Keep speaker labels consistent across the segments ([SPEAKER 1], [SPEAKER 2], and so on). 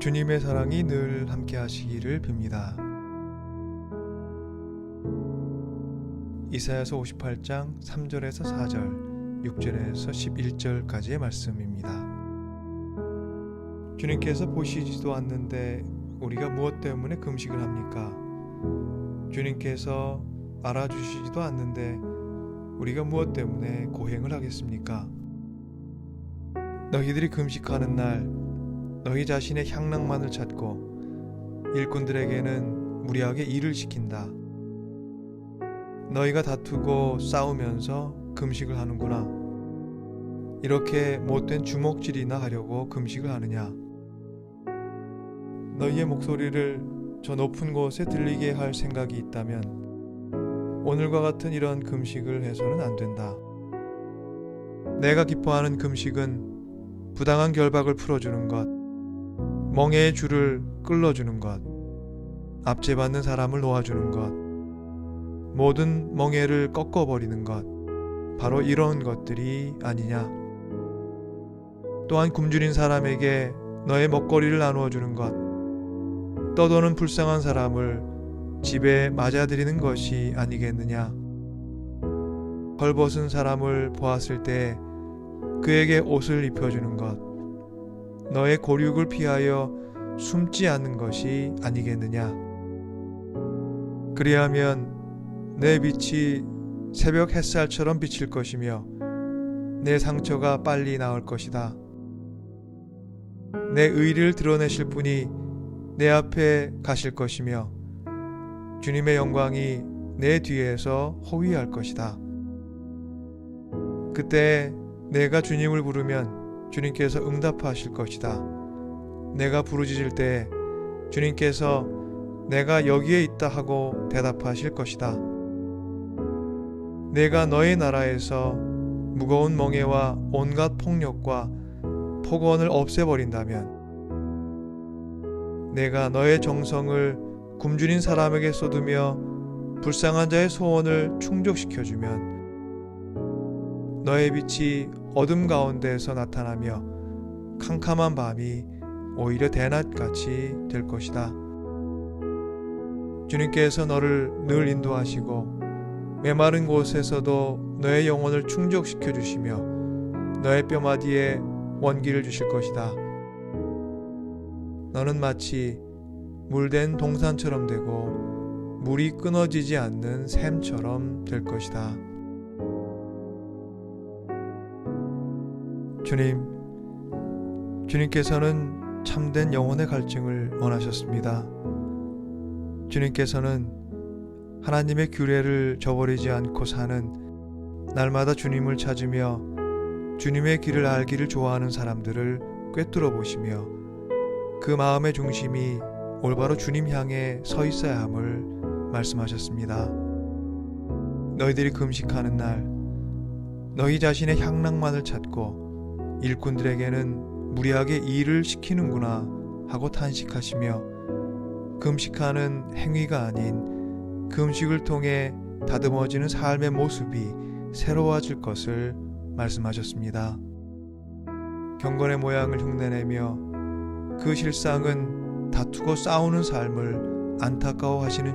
[SPEAKER 1] 주님의 사랑이 늘 함께 하시기를 빕니다. 이사야서 58장 3절에서 4절, 6절에서 11절까지의 말씀입니다. 주님께서 보시지도 않는데 우리가 무엇 때문에 금식을 합니까? 주님께서 알아주시지도 않는데 우리가 무엇 때문에 고행을 하겠습니까? 너희들이 금식하는 날 너희 자신의 향락만을 찾고 일꾼들에게는 무리하게 일을 시킨다. 너희가 다투고 싸우면서 금식을 하는구나. 이렇게 못된 주먹질이나 하려고 금식을 하느냐? 너희의 목소리를 저 높은 곳에 들리게 할 생각이 있다면 오늘과 같은 이런 금식을 해서는 안 된다. 내가 기뻐하는 금식은 부당한 결박을 풀어주는 것, 멍에의 줄을 끌어주는 것, 압제받는 사람을 놓아주는 것, 모든 멍에를 꺾어버리는 것, 바로 이런 것들이 아니냐. 또한 굶주린 사람에게 너의 먹거리를 나누어 주는 것, 떠도는 불쌍한 사람을 집에 맞아들이는 것이 아니겠느냐. 벌벗은 사람을 보았을 때 그에게 옷을 입혀주는 것, 너의 고륙을 피하여 숨지 않는 것이 아니겠느냐. 그리하면 내 빛이 새벽 햇살처럼 비칠 것이며 내 상처가 빨리 나을 것이다. 내 의리를 드러내실 분이 내 앞에 가실 것이며 주님의 영광이 내 뒤에서 호위할 것이다. 그때 내가 주님을 부르면 주님께서 응답하실 것이다. 내가 부르짖을 때 주님께서 내가 여기에 있다 하고 대답하실 것이다. 내가 너의 나라에서 무거운 멍에와 온갖 폭력과 폭언을 없애버린다면, 내가 너의 정성을 굶주린 사람에게 쏟으며 불쌍한 자의 소원을 충족시켜주면 너의 빛이 어둠 가운데에서 나타나며 캄캄한 밤이 오히려 대낮같이 될 것이다. 주님께서 너를 늘 인도하시고 메마른 곳에서도 너의 영혼을 충족시켜 주시며 너의 뼈마디에 원기를 주실 것이다. 너는 마치 물된 동산처럼 되고 물이 끊어지지 않는 샘처럼 될 것이다. 주님께서는 참된 영혼의 갈증을 원하셨습니다. 주님께서는 하나님의 규례를 저버리지 않고 사는, 날마다 주님을 찾으며 주님의 길을 알기를 좋아하는 사람들을 꿰뚫어 보시며 그 마음의 중심이 올바로 주님 향해 서 있어야 함을 말씀하셨습니다. 너희들이 금식하는 날 너희 자신의 향락만을 찾고 일꾼들에게는 무리하게 일을 시키는구나 하고 탄식하시며 금식하는 행위가 아닌 금식을 통해 다듬어지는 삶의 모습이 새로워질 것을 말씀하셨습니다. 경건의 모양을 흉내내며 그 실상은 다투고 싸우는 삶을 안타까워하시는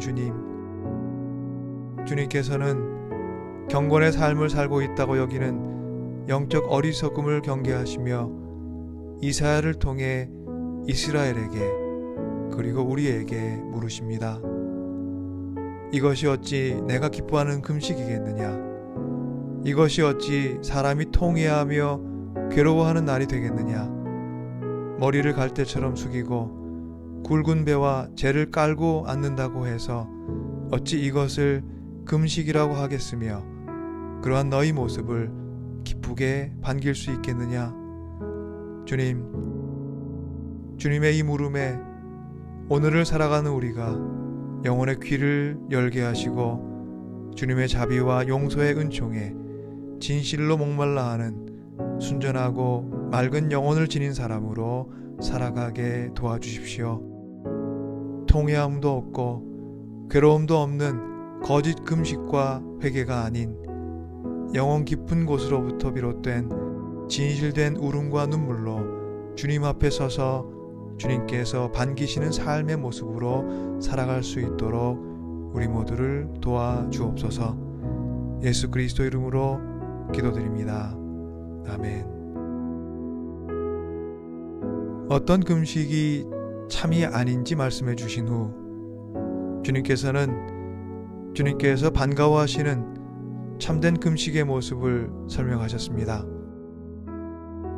[SPEAKER 1] 주님께서는 경건의 삶을 살고 있다고 여기는 영적 어리석음을 경계하시며 이사야를 통해 이스라엘에게 그리고 우리에게 물으십니다. 이것이 어찌 내가 기뻐하는 금식이겠느냐? 이것이 어찌 사람이 통회하며 괴로워하는 날이 되겠느냐? 머리를 갈대처럼 숙이고 굵은 배와 재를 깔고 앉는다고 해서 어찌 이것을 금식이라고 하겠으며 그러한 너희 모습을 기쁘게 반길 수 있겠느냐? 주님의 이 물음에 오늘을 살아가는 우리가 영혼의 귀를 열게 하시고 주님의 자비와 용서의 은총에 진실로 목말라 하는 순전하고 맑은 영혼을 지닌 사람으로 살아가게 도와주십시오. 통회함도 없고 괴로움도 없는 거짓 금식과 회개가 아닌 영혼 깊은 곳으로부터 비롯된 진실된 울음과 눈물로 주님 앞에 서서 주님께서 반기시는 삶의 모습으로 살아갈 수 있도록 우리 모두를 도와주옵소서. 예수 그리스도 이름으로 기도드립니다. 아멘. 어떤 금식이 참이 아닌지 말씀해 주신 후 주님께서 반가워하시는 참된 금식의 모습을 설명하셨습니다.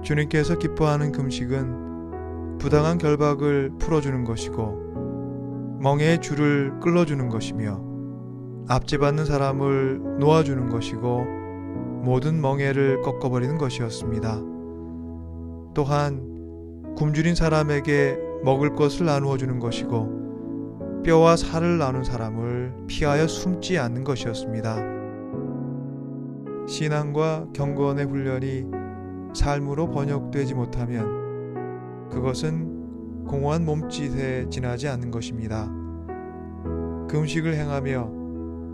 [SPEAKER 1] 주님께서 기뻐하는 금식은 부당한 결박을 풀어주는 것이고 멍에의 줄을 끌어주는 것이며 압제받는 사람을 놓아주는 것이고 모든 멍에를 꺾어버리는 것이었습니다. 또한 굶주린 사람에게 먹을 것을 나누어 주는 것이고 뼈와 살을 나눈 사람을 피하여 숨지 않는 것이었습니다. 신앙과 경건의 훈련이 삶으로 번역되지 못하면 그것은 공허한 몸짓에 지나지 않는 것입니다. 금식을 행하며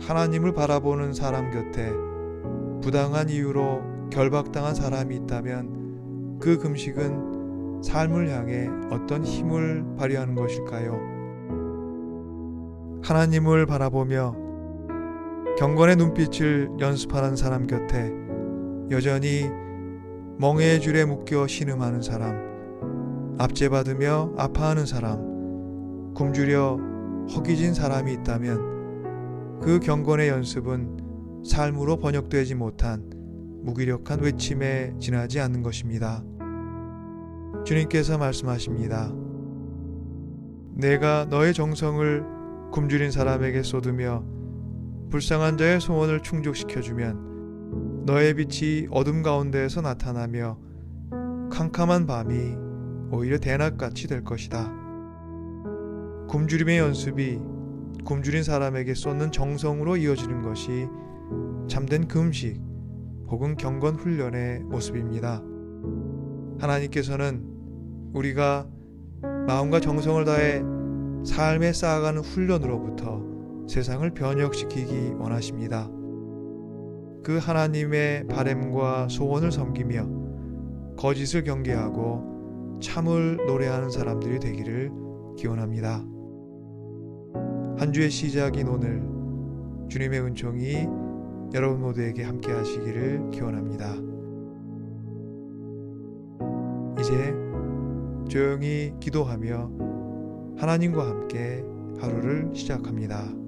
[SPEAKER 1] 하나님을 바라보는 사람 곁에 부당한 이유로 결박당한 사람이 있다면 그 금식은 삶을 향해 어떤 힘을 발휘하는 것일까요? 하나님을 바라보며 경건의 눈빛을 연습하는 사람 곁에 여전히 멍에의 줄에 묶여 신음하는 사람, 압제받으며 아파하는 사람, 굶주려 허기진 사람이 있다면 그 경건의 연습은 삶으로 번역되지 못한 무기력한 외침에 지나지 않는 것입니다. 주님께서 말씀하십니다. 내가 너의 정성을 굶주린 사람에게 쏟으며 불쌍한 자의 소원을 충족시켜주면 너의 빛이 어둠 가운데에서 나타나며 캄캄한 밤이 오히려 대낮같이 될 것이다. 굶주림의 연습이 굶주린 사람에게 쏟는 정성으로 이어지는 것이 참된 금식 혹은 경건 훈련의 모습입니다. 하나님께서는 우리가 마음과 정성을 다해 삶에 쌓아가는 훈련으로부터 세상을 변혁시키기 원하십니다. 그 하나님의 바램과 소원을 섬기며 거짓을 경계하고 참을 노래하는 사람들이 되기를 기원합니다. 한 주의 시작인 오늘 주님의 은총이 여러분 모두에게 함께 하시기를 기원합니다. 이제 조용히 기도하며 하나님과 함께 하루를 시작합니다.